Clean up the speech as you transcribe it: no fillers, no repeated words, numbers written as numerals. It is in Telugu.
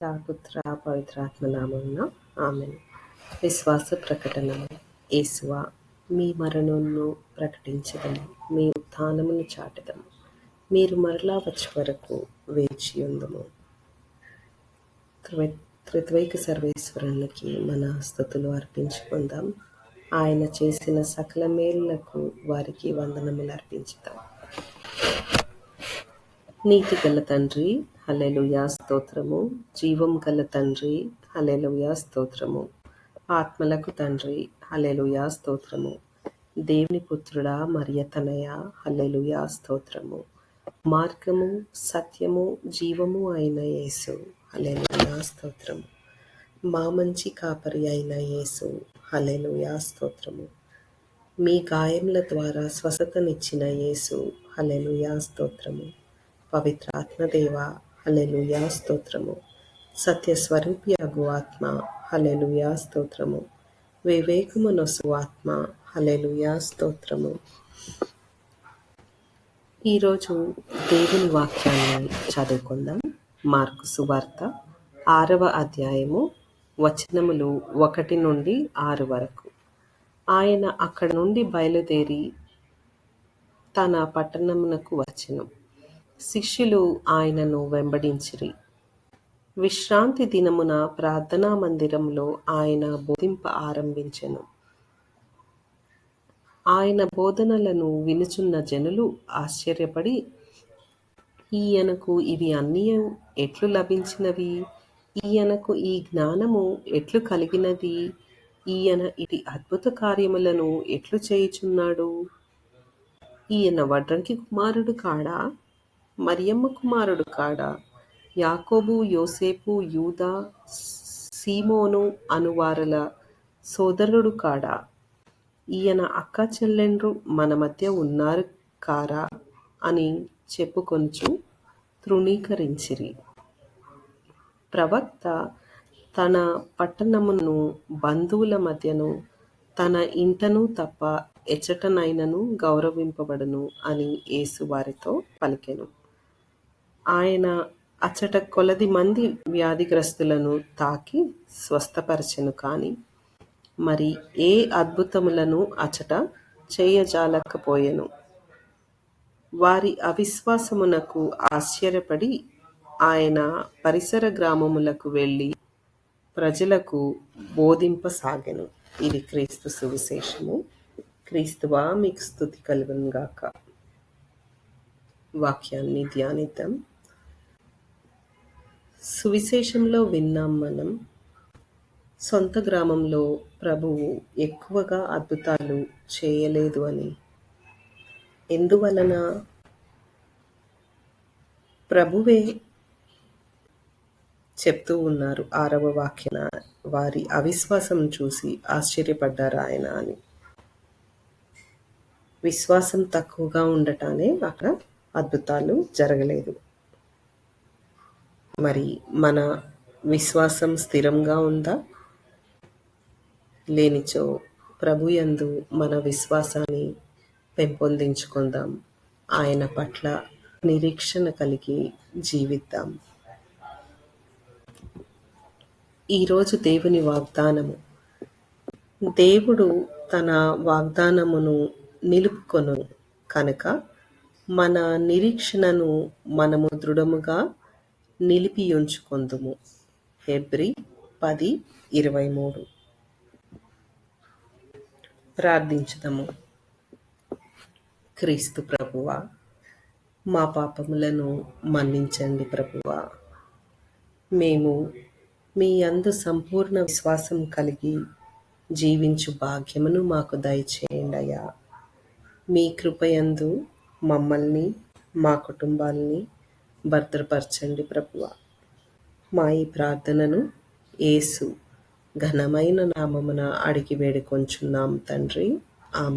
పుత్ర పవిత్రాత్మ నామమున ఆమేన్. విశ్వాస ప్రకటనము. యేసువా, మీ మరణమును ప్రకటించెదము, మీ ఉత్థానమును చాటెదము. మీరు మరలా వచ్చే వరకు వేచియుందుము. త్రిత్వైక సర్వేశ్వరునికి మన స్తుతులు అర్పించుకుందాం. ఆయన చేసిన సకల మేలులకు వారికి వందనములు అర్పించుదాం. నీతి గల తండ్రి, హల్లెలూయా స్తోత్రము. జీవం గల తండ్రి, హల్లెలూయా స్తోత్రము. ఆత్మలకు తండ్రి, హల్లెలూయా స్తోత్రము. దేవుని పుత్రుడా, మరియతనయ, హల్లెలూయా స్తోత్రము. మార్గము, సత్యము, జీవము అయిన యేసు, హల్లెలూయా స్తోత్రము. మా మంచి కాపరి అయిన యేసు, హల్లెలూయా స్తోత్రము. మీ గాయముల ద్వారా స్వస్థతనిచ్చిన యేసు, హల్లెలూయా స్తోత్రము. పవిత్రాత్మదేవ, హల్లెలూయా స్తోత్రము. సత్యస్వరూపియగు ఆత్మ, హల్లెలూయా స్తోత్రము. వివేకమునొసు ఆత్మ, హల్లెలూయా స్తోత్రము. ఈరోజు దేవుని వాక్యాన్ని చదువుకుందాం. మార్కు సువార్త 6వ అధ్యాయము వచనములు 1 నుండి 6 వరకు. ఆయన అక్కడ నుండి బయలుదేరి తన పట్టణమునకు వచ్చెను. శిష్యులు ఆయనను వెంబడించిరి. విశ్రాంతి దినమున ప్రార్థనా మందిరంలో ఆయన బోధింప ఆరంభించెను. ఆయన బోధనలను వినుచున్న జనులు ఆశ్చర్యపడి, ఈయనకు ఇవి అన్నీ ఎట్లు లభించినవి? ఈయనకు ఈ జ్ఞానము ఎట్లు కలిగినది? ఈయన ఇటు అద్భుత కార్యములను ఎట్లు చేయుచున్నాడు? ఈయన వడ్రంకి కుమారుడు కాడా? మరియమ్మ కుమారుడు కాడా? యాకోబు, యోసేపు, యూదా, సీమోను అనువారల సోదరుడు కాడా? ఈయన అక్క చెల్లెండ్రు మన మధ్య ఉన్నారు కారా అని చెప్పుకొనుచు తృణీకరించిరి. ప్రవక్త తన పట్టణమును, బంధువుల మధ్యను, తన ఇంటను తప్ప ఎచ్చటనైనను గౌరవింపబడును అని యేసు వారితో పలికెను. ఆయన అచ్చట కొలది మంది వ్యాధిగ్రస్తులను తాకి స్వస్థపరచెను. కాని మరి ఏ అద్భుతములను అచ్చట చేయజాలకపోయెను. వారి అవిశ్వాసమునకు ఆశ్చర్యపడి ఆయన పరిసర గ్రామములకు వెళ్ళి ప్రజలకు బోధింపసాగెను. ఇది క్రీస్తు సువిశేషము. క్రీస్తువా, మీకు స్తుతి కలుగును గాక. వాక్యాన్ని ధ్యానిద్దాం. సువిశేషంలో విన్నాం మనం, సొంత గ్రామంలో ప్రభువు ఎక్కువగా అద్భుతాలు చేయలేదు అని. ఎందువలన? ప్రభువే చెప్తూ ఉన్నారు 6వ వాక్యన, వారి అవిశ్వాసం చూసి ఆశ్చర్యపడ్డారు ఆయన అని. విశ్వాసం తక్కువగా ఉండటానే అక్కడ అద్భుతాలు జరగలేదు. మరి మన విశ్వాసం స్థిరంగా ఉందా? లేనిచో ప్రభు యందు మన విశ్వాసాన్ని పెంపొందించుకుందాం. ఆయన పట్ల నిరీక్షణ కలిగి జీవిద్దాం. ఈరోజు దేవుని వాగ్దానము. దేవుడు తన వాగ్దానమును నిలుపుకొను కనుక మన నిరీక్షణను మనము దృఢముగా నిలిపియుంచుకొందుము. హెబ్రీ 10:23. ప్రార్థించుదాము. క్రీస్తు ప్రభువా, మా పాపములను మన్నించండి ప్రభువా. మేము మీ యందు సంపూర్ణ విశ్వాసం కలిగి జీవించు భాగ్యమును మాకు దయచేయండి అయ్యా. మీ కృపయందు మమ్మల్ని, మా కుటుంబాలని భద్రపరచండి ప్రభువా. మా ఈ ప్రార్థనను యేసు ఘనమైన నామమున అడిగి వేడుకొంచున్నాం తండ్రి.